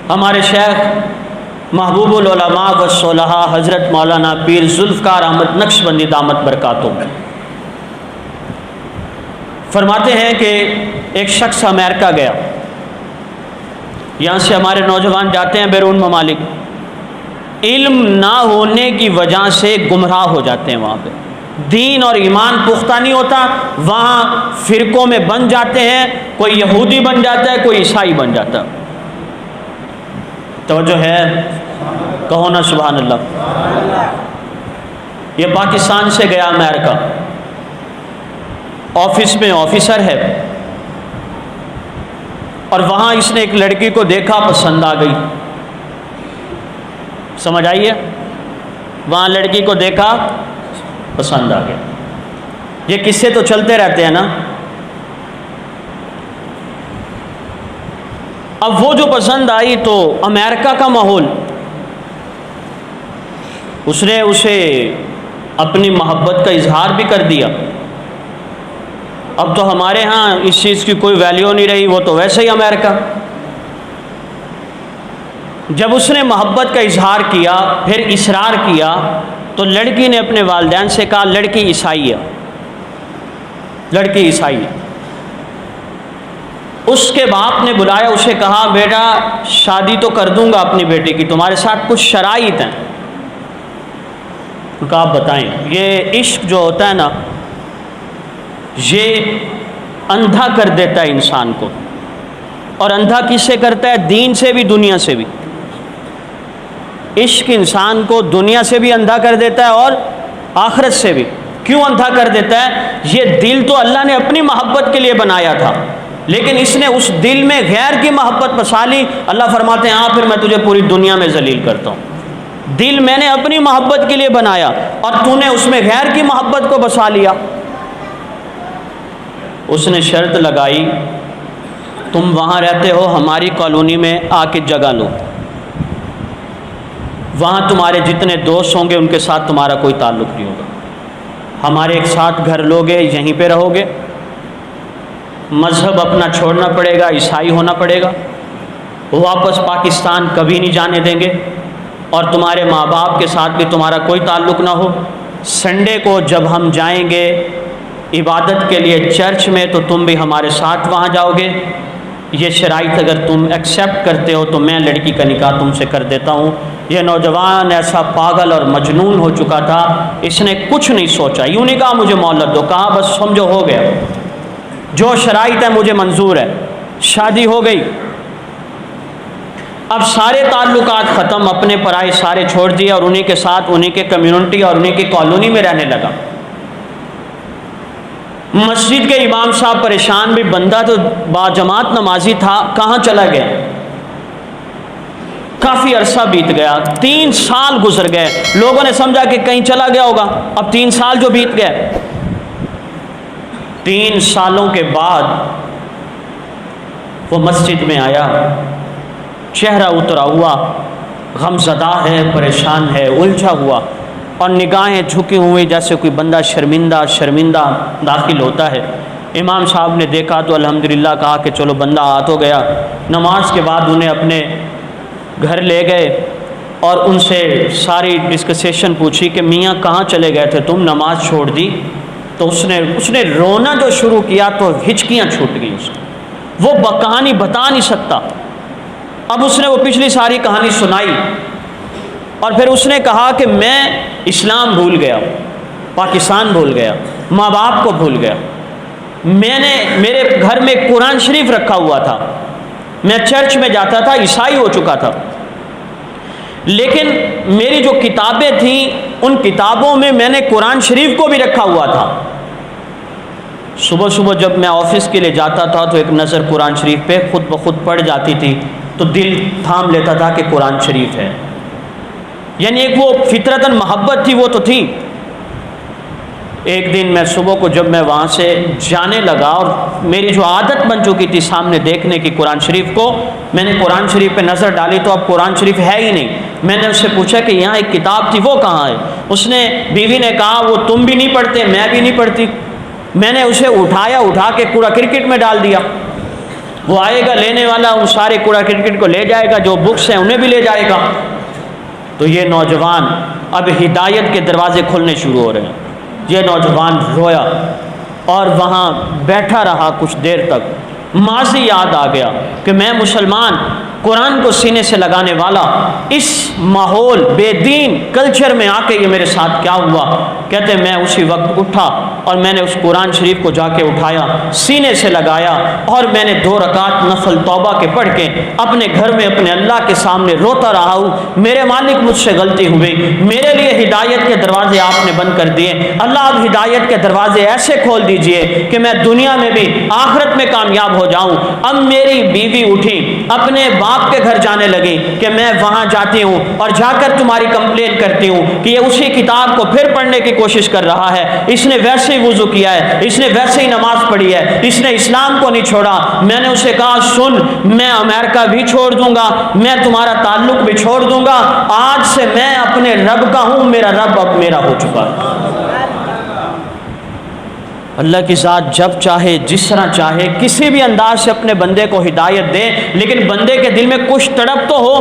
ہمارے شیخ محبوب العلماء والصلحاء حضرت مولانا پیر ذوالفقار احمد نقشبندی دامت برکاتہم فرماتے ہیں کہ ایک شخص امریکہ گیا، یہاں سے ہمارے نوجوان جاتے ہیں بیرون ممالک، علم نہ ہونے کی وجہ سے گمراہ ہو جاتے ہیں، وہاں پہ دین اور ایمان پختہ نہیں ہوتا، وہاں فرقوں میں بن جاتے ہیں، کوئی یہودی بن جاتا ہے، کوئی عیسائی بن جاتا ہے۔ توجہ ہے، کہو نا سبحان اللہ۔ یہ پاکستان سے گیا امریکہ، آفس میں آفیسر ہے، اور وہاں اس نے ایک لڑکی کو دیکھا، پسند آ گئی، سمجھ آئیے، وہاں لڑکی کو دیکھا، پسند آ گیا۔ یہ قصے تو چلتے رہتے ہیں نا۔ اب وہ جو پسند آئی تو امریکہ کا ماحول، اس نے اسے اپنی محبت کا اظہار بھی کر دیا۔ اب تو ہمارے ہاں اس چیز کی کوئی ویلیو نہیں رہی، وہ تو ویسے ہی امریکہ۔ جب اس نے محبت کا اظہار کیا، پھر اصرار کیا، تو لڑکی نے اپنے والدین سے کہا لڑکی عیسائی ہے، لڑکی عیسائی ہے۔ اس کے باپ نے بلایا، اسے کہا بیٹا شادی تو کر دوں گا اپنی بیٹی کی، تمہارے ساتھ کچھ شرائط ہیں۔ کہا آپ بتائیں۔ یہ عشق جو ہوتا ہے نا، یہ اندھا کر دیتا ہے انسان کو، اور اندھا کس سے کرتا ہے؟ دین سے بھی دنیا سے بھی۔ عشق انسان کو دنیا سے بھی اندھا کر دیتا ہے اور آخرت سے بھی۔ کیوں اندھا کر دیتا ہے؟ یہ دل تو اللہ نے اپنی محبت کے لیے بنایا تھا، لیکن اس نے اس دل میں غیر کی محبت بسا لی۔ اللہ فرماتے ہیں ہاں پھر میں تجھے پوری دنیا میں ذلیل کرتا ہوں۔ دل میں نے اپنی محبت کے لیے بنایا اور تو نے اس میں غیر کی محبت کو بسا لیا۔ اس نے شرط لگائی تم وہاں رہتے ہو، ہماری کالونی میں آ کے جگہ لو، وہاں تمہارے جتنے دوست ہوں گے ان کے ساتھ تمہارا کوئی تعلق نہیں ہوگا، ہمارے ایک ساتھ گھر لوگے، یہیں پہ رہو گے، مذہب اپنا چھوڑنا پڑے گا، عیسائی ہونا پڑے گا، واپس پاکستان کبھی نہیں جانے دیں گے، اور تمہارے ماں باپ کے ساتھ بھی تمہارا کوئی تعلق نہ ہو۔ سنڈے کو جب ہم جائیں گے عبادت کے لیے چرچ میں تو تم بھی ہمارے ساتھ وہاں جاؤ گے۔ یہ شرائط اگر تم ایکسیپٹ کرتے ہو تو میں لڑکی کا نکاح تم سے کر دیتا ہوں۔ یہ نوجوان ایسا پاگل اور مجنون ہو چکا تھا، اس نے کچھ نہیں سوچا، یوں نہیں کہا مجھے مہلت دو، کہا بس سمجھو ہو گیا، جو شرائط ہے مجھے منظور ہے۔ شادی ہو گئی، اب سارے تعلقات ختم، اپنے پرائے سارے چھوڑ دیے اور انہی کے ساتھ انہی کے کمیونٹی اور انہی کی کالونی میں رہنے لگا۔ مسجد کے امام صاحب پریشان، بھی بندہ تو باجماعت نمازی تھا، کہاں چلا گیا؟ کافی عرصہ بیت گیا، 3 سال گزر گئے، لوگوں نے سمجھا کہ کہیں چلا گیا ہوگا۔ اب 3 سال جو بیت گئے، 3 سالوں کے بعد وہ مسجد میں آیا، چہرہ اترا ہوا، غمزدہ ہے، پریشان ہے، الجھا ہوا، اور نگاہیں جھکی ہوئی جیسے کوئی بندہ شرمندہ داخل ہوتا ہے۔ امام صاحب نے دیکھا تو الحمدللہ کہا کہ چلو بندہ آ تو گیا۔ نماز کے بعد انہیں اپنے گھر لے گئے اور ان سے ساری ڈسکسیشن پوچھی کہ میاں کہاں چلے گئے تھے تم، نماز چھوڑ دی؟ تو اس نے رونا جو شروع کیا تو ہچکیاں چھوٹ گئیں اس کو، وہ کہانی بتا نہیں سکتا۔ اب اس نے وہ پچھلی ساری کہانی سنائی اور پھر اس نے کہا کہ میں اسلام بھول گیا، پاکستان بھول گیا، ماں باپ کو بھول گیا، میرے گھر میں قرآن شریف رکھا ہوا تھا، میں چرچ میں جاتا تھا، عیسائی ہو چکا تھا، لیکن میری جو کتابیں تھیں ان کتابوں میں نے قرآن شریف کو بھی رکھا ہوا تھا۔ صبح صبح جب میں آفس کے لیے جاتا تھا تو ایک نظر قرآن شریف پہ خود بخود پڑ جاتی تھی تو دل تھام لیتا تھا کہ قرآن شریف ہے، یعنی ایک وہ فطرتاً محبت تھی، وہ تو تھی۔ ایک دن میں صبح کو جب میں وہاں سے جانے لگا اور میری جو عادت بن چکی تھی سامنے دیکھنے کی قرآن شریف کو، میں نے قرآن شریف پہ نظر ڈالی تو اب قرآن شریف ہے ہی نہیں۔ میں نے اس سے پوچھا کہ یہاں ایک کتاب تھی وہ کہاں ہے؟ اس نے، بیوی نے کہا وہ تم بھی نہیں پڑھتے، میں بھی نہیں پڑھتی۔ میں نے اسے اٹھا کے کوڑا کرکٹ میں ڈال دیا۔ وہ آئے گا لینے والا، ان سارے کوڑا کرکٹ کو لے جائے گا، جو بکس ہیں انہیں بھی لے جائے گا۔ تو یہ نوجوان اب ہدایت کے دروازے کھلنے شروع ہو رہے ہیں۔ یہ نوجوان رویا اور وہاں بیٹھا رہا کچھ دیر تک۔ ماضی یاد آ گیا کہ میں مسلمان، قرآن کو سینے سے لگانے والا، اس ماحول بے دین کلچر میں آ کے یہ میرے ساتھ کیا ہوا۔ کہتے میں اسی وقت اٹھا اور میں نے اس قرآن شریف کو جا کے اٹھایا، سینے سے لگایا اور میں نے 2 رکعت نفل توبہ کے پڑھ کے اپنے گھر میں اپنے اللہ کے سامنے روتا رہا ہوں، میرے مالک مجھ سے غلطی ہوئی، میرے لیے ہدایت کے دروازے آپ نے بند کر دیے، اللہ اب ہدایت کے دروازے ایسے کھول دیجئے کہ میں دنیا میں بھی آخرت میں کامیاب ہو جاؤں۔ اب میری بیوی اٹھی، اپنے باپ کے گھر جانے لگی کہ میں وہاں جاتی ہوں اور جا کر تمہاری کمپلین کرتی ہوں کہ یہ اسی کتاب کو پھر پڑھنے کی کوشش کر رہا ہے، اس نے ویسے ہی وضو کیا ہے، اس نے ویسے ہی نماز پڑھی ہے، اس نے اسلام کو نہیں چھوڑا۔ میں نے اسے کہا سن، میں امریکہ بھی چھوڑ دوں گا، میں تمہارا تعلق بھی چھوڑ دوں گا، آج سے میں اپنے رب کا ہوں، میرا رب اب میرا ہو چکا ہے۔ اللہ کی ذات جب چاہے جس طرح چاہے کسی بھی انداز سے اپنے بندے کو ہدایت دے، لیکن بندے کے دل میں کچھ تڑپ تو ہو